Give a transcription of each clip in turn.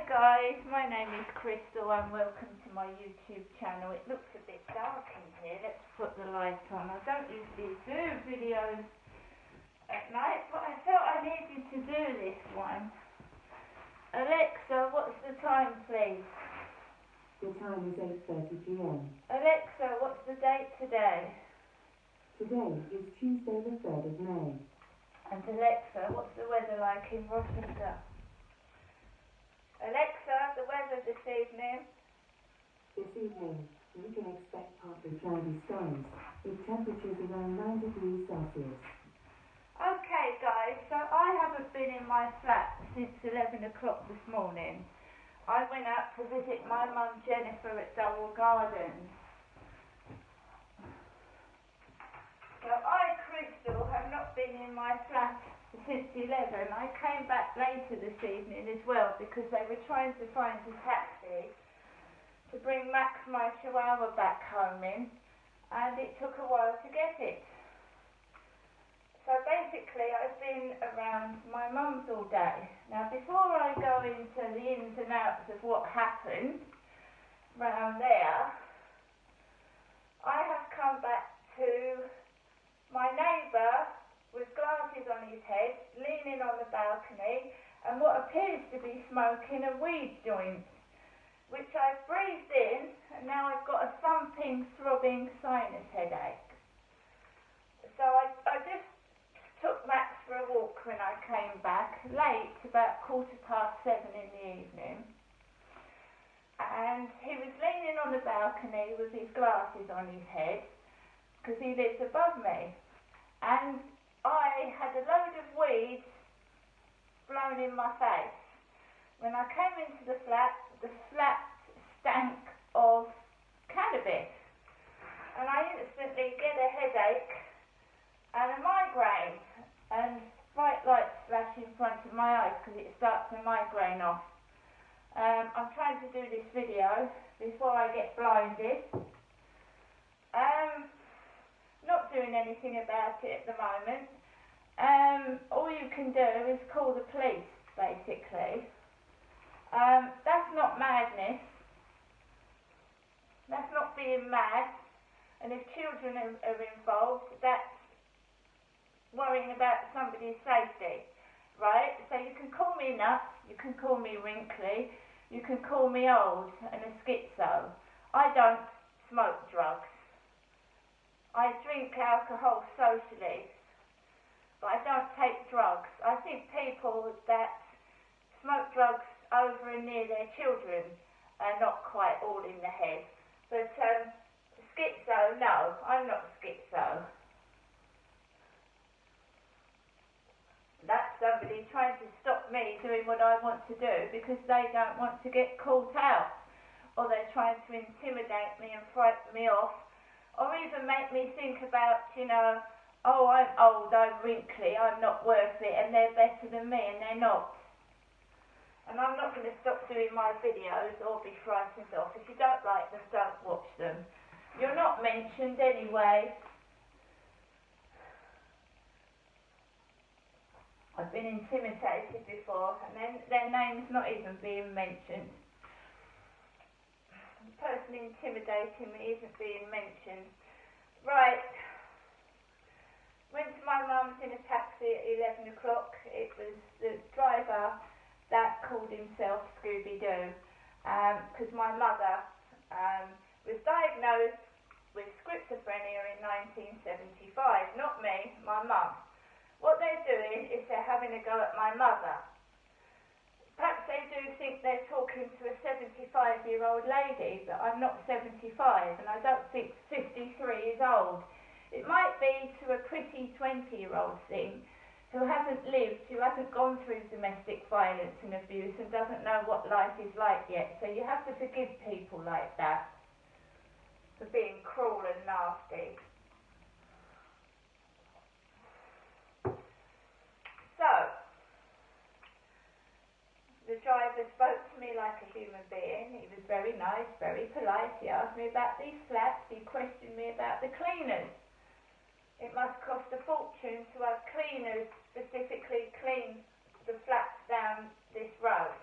guys, my name is Crystal and welcome to my YouTube channel. It looks a bit dark in here. Let's put the light on. I don't usually do videos at night, but I felt I needed to do this one. Alexa, what's the time, please? The time is 8:30 p.m. Alexa, what's the date today? Today is Tuesday the 3rd of May. And Alexa, what's the weather like in Rochester? Alexa, the weather this evening. This evening, you can expect partly cloudy skies, with temperatures around 9 degrees Celsius. Okay guys, so I haven't been in my flat since 11 o'clock this morning. I went out to visit my mum Jennifer at Dowell Gardens. So I, Crystal, have not been in my flat since 11. I came back later this evening as well because they were trying to find a taxi to bring Max, my chihuahua, back home in, and it took a while to get it. So basically I've been around my mum's all day. Now before I go into the ins and outs of what happened round there, I have come back to my neighbour with glasses on his head, leaning on the balcony, and what appears to be smoking a weed joint, which I've breathed in, and now I've got a thumping, throbbing sinus headache. So I just took Max for a walk when I came back, late, about 7:15 in the evening, and he was leaning on the balcony with his glasses on his head, because he lives above me, and I had a load of weeds blown in my face. When I came into the flat stank of cannabis, and I instantly get a headache and a migraine, and bright lights flash in front of my eyes because it starts the migraine off. I'm trying to do this video before I get blinded. Not doing anything about it at the moment. All you can do is call the police, basically. That's not madness. That's not being mad. And if children are involved, that's worrying about somebody's safety, right? So you can call me nuts, you can call me wrinkly, you can call me old and a schizo. I don't smoke drugs. I drink alcohol socially, but I don't take drugs. I think people that smoke drugs over and near their children are not quite all in the head. But schizo, no, I'm not schizo. That's somebody trying to stop me doing what I want to do because they don't want to get caught out, or they're trying to intimidate me and frighten me off, or even make me think about, oh, I'm old, I'm wrinkly, I'm not worth it, and they're better than me, and they're not. And I'm not going to stop doing my videos or be frightened off. If you don't like them, don't watch them. You're not mentioned anyway. I've been intimidated before, and then their name's not even being mentioned. The person intimidating me isn't being mentioned. Right. Went to my mum's in a taxi at 11 o'clock. It was the driver that called himself Scooby-Doo, because my mother was diagnosed with schizophrenia in 1975. Not me, my mum. What they're doing is they're having a go at my mother. Perhaps they do think they're talking to a 75-year-old lady, but I'm not 75, and I don't think 53 is old. It might be to a pretty 20-year-old thing who hasn't lived, who hasn't gone through domestic violence and abuse and doesn't know what life is like yet. So you have to forgive people like that for being cruel and nasty. So, the driver spoke to me like a human being. He was very nice, very polite. He asked me about these flats. He questioned me about the cleaners. It must cost a fortune to have cleaners specifically clean the flats down this road.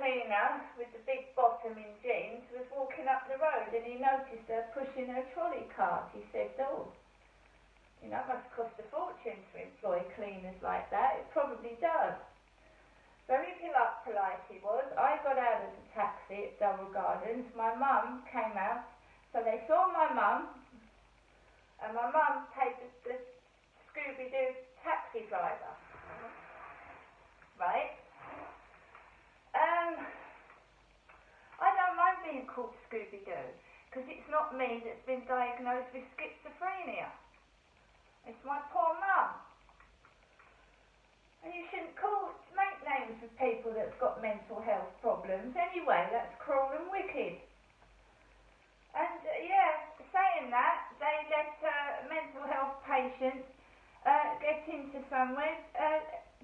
cleaner with the big bottom in jeans was walking up the road and he noticed her pushing her trolley cart. He said, oh, you know, it must cost a fortune to employ cleaners like that. It probably does. Very polite he was. I got out of the taxi at Double Gardens. My mum came out. So they saw my mum, and my mum paid the Scooby-Doo taxi driver. Right? I don't mind being called Scooby-Doo, because it's not me that's been diagnosed with schizophrenia. It's my poor mum. And you shouldn't make names of people that've got mental health problems. Anyway, that's cruel and wicked. And saying that, they let mental health patients get into somewhere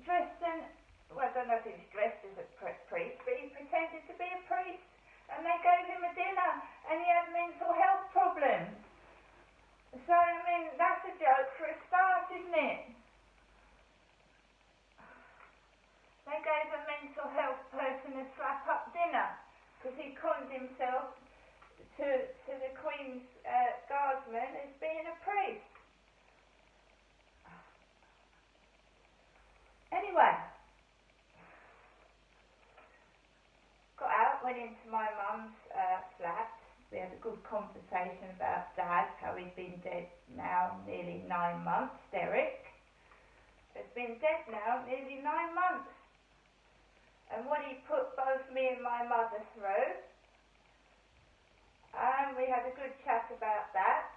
dressed in, well, I don't know if he was dressed as a priest, but he pretended to be a priest. And they gave him a dinner, and he had mental health problems. So, I mean, that's a joke for a start, isn't it? They gave a mental health person a slap-up dinner, because he conned himself to the Queen's Guardsman as being a priest. Anyway, got out, went into my mum's flat. We had a good conversation about Dad, how he'd been dead now nearly 9 months. Derek has been dead now nearly 9 months. And what he put both me and my mother through. We had a good chat about that.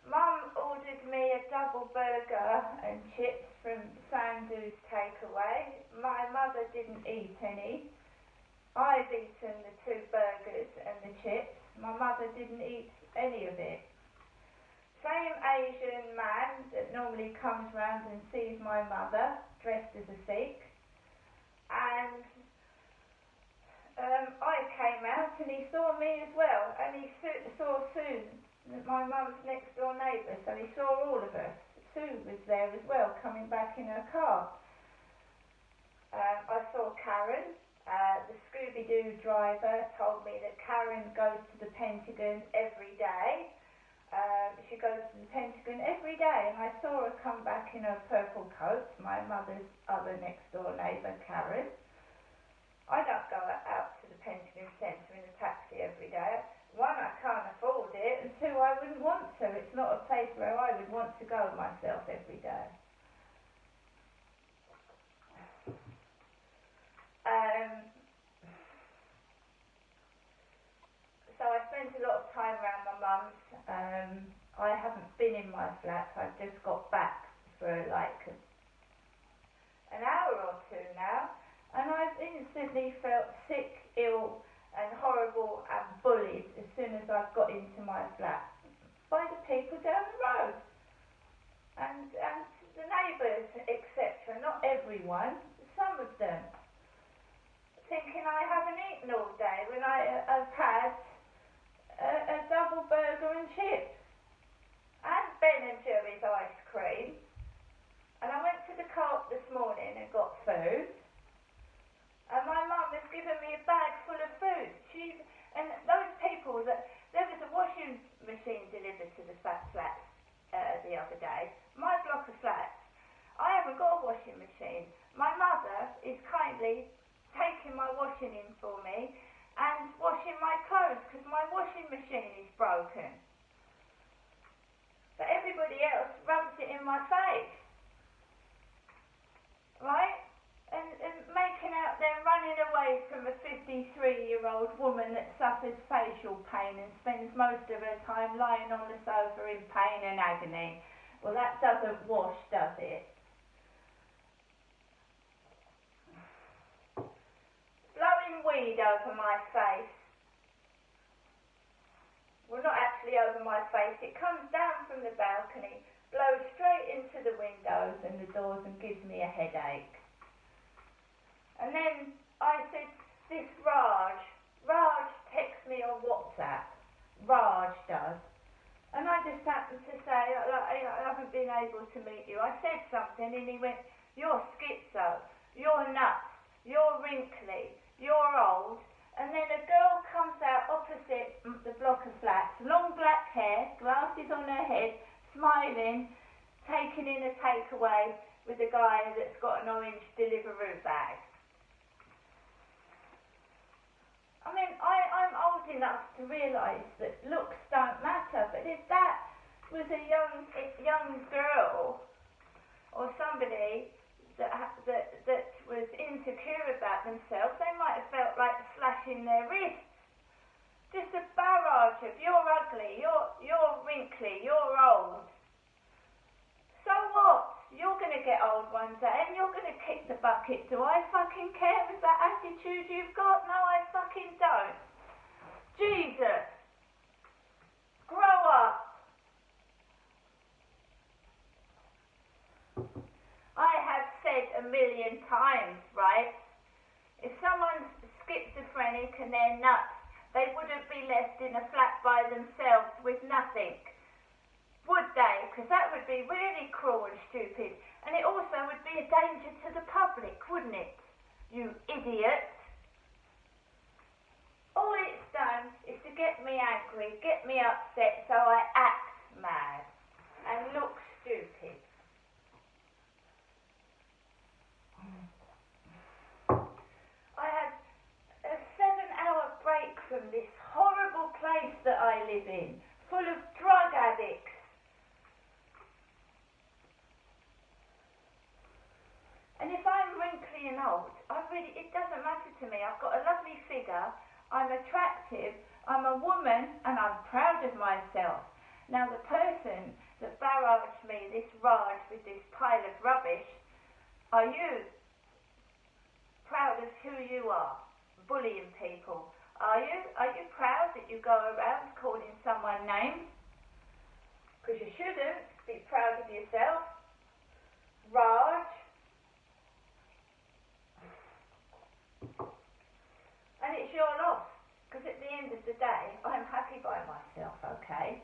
Mum ordered me a double burger and chips from Sandu's takeaway. My mother didn't eat any. I've eaten the 2 burgers and the chips. My mother didn't eat any of it. Same Asian man that normally comes round and sees my mother, dressed as a Sikh. And I came out and he saw me as well. And he saw Sue, my mum's next door neighbour, so he saw all of us. Sue was there as well, coming back in her car. I saw Karen. The Scooby-Doo driver told me that Karen goes to the Pentagon every day. She goes to the Pentagon every day, and I saw her come back in her purple coat, my mother's other next door neighbour, Karen. I don't go out to the Pentagon Centre in a taxi every day. 1, I can't afford it, and 2, I wouldn't want to. It's not a place where I would want to go myself every day. So I spent a lot of time around my mum's. I haven't been in my flat. I've just got back for like an hour or 2 now, and I've instantly felt sick, ill and horrible and bullied as soon as I've got into my flat by the people down the road and the neighbours, etc. Not everyone, some of them, thinking I haven't eaten all day when I have had a double burger and chips and Ben and Jerry's ice cream. And I went to the Co-op this morning and got food, and my mum has given me a bag full of food. And those people there was a washing machine delivered to the flats the other day. My block of flats, I haven't got a washing machine. My mother is kindly taking my washing in for me and washing my clothes because my washing machine is broken. But everybody else rubs it in my face, right? And making out they're running away from a 53-year-old woman that suffers facial pain and spends most of her time lying on the sofa in pain and agony. Well, that doesn't wash, does it? Blowing weed over my face. Well, not actually over my face. It comes down from the balcony, blows straight into the windows and the doors and gives me a headache. And then I said, this Raj texts me on WhatsApp. Raj does. And I just happened to say, I haven't been able to meet you. I said something and he went, you're schizo, you're nuts, you're wrinkly, you're old. And then a girl comes out opposite the block of flats, long black hair, glasses on her head, smiling, taking in a takeaway with a guy that's got an orange Deliveroo bag. I mean, I'm old enough to realise that looks don't matter, but if that was a young girl or somebody that was insecure about themselves, they might have felt like slashing their wrists. Just a barrage of you're ugly, you're wrinkly, you're old. So what? You're going to get old one day and you're going to kick the bucket. Do I fucking care with that attitude you've got? No, I fucking don't. Jesus. Grow up. I have said a million times, right? If someone's schizophrenic and they're nuts, they wouldn't be left in a flat by themselves with nothing, would they? Because that would be really cruel and stupid. And it also would be a danger to the public, wouldn't it? You idiot. All it's done is to get me angry, get me upset, so I act mad and look stupid. I had a 7-hour break from this horrible place that I live in, full of drug addicts. And if I'm wrinkly and old, it doesn't matter to me. I've got a lovely figure, I'm attractive, I'm a woman, and I'm proud of myself. Now the person that barraged me, this Raj with this pile of rubbish, are you proud of who you are? Bullying people. Are you? Are you proud that you go around calling someone names? Because you shouldn't. Be proud of yourself. Raj. And it's your loss. Because at the end of the day, I'm happy by myself, okay?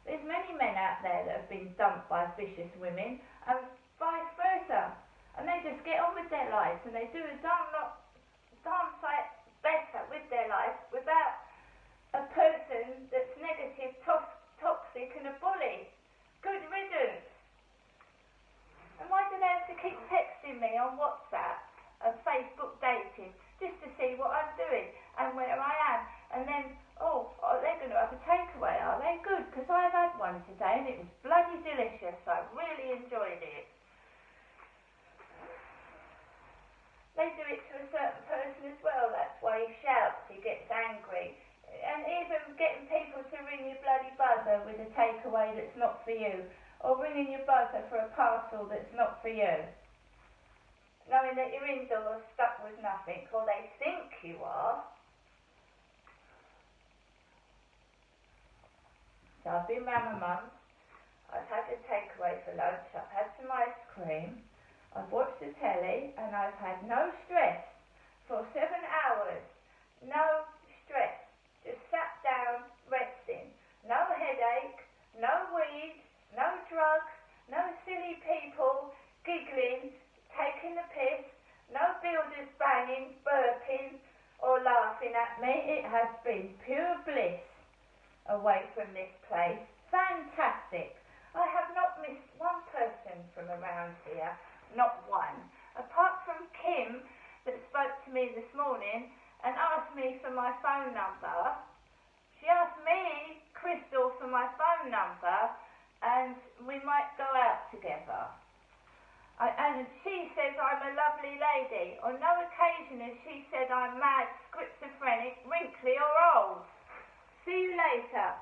There's many men out there that have been dumped by vicious women, and vice versa. And they just get on with their lives, and they do a damn sight better with their life without a person that's negative, toxic, and a bully. Good riddance. And why do they have to keep texting me on WhatsApp and Facebook dating just to see what I'm doing and where I am? And then, they're going to have a takeaway, are they? Good, because I've had one today and it was bloody delicious. I really enjoyed it. They do it to a certain person as well. That's why he shouts, he gets angry. And even getting people to ring your bloody buzzer with a takeaway that's not for you, or ringing your buzzer for a parcel that's not for you, knowing that your indoor's stuck with nothing, or they think you are. So I've been round my mum's, I've had a takeaway for lunch, I've had some ice cream, I've watched the telly, and I've had no stress for 7 hours. No stress. Just sat down, resting. No headache, no weed, no drugs, no silly people giggling, taking the piss, no builders banging, burping, or laughing at me. It has been pure bliss away from this place. Fantastic. I have not missed one person from around here. Not one. Apart from Kim, that spoke to me this morning and asked me for my phone number. She asked me, Crystal, for my phone number, and we might go out together. And she says I'm a lovely lady. On no occasion has she said I'm mad, schizophrenic, wrinkly or old. See you later.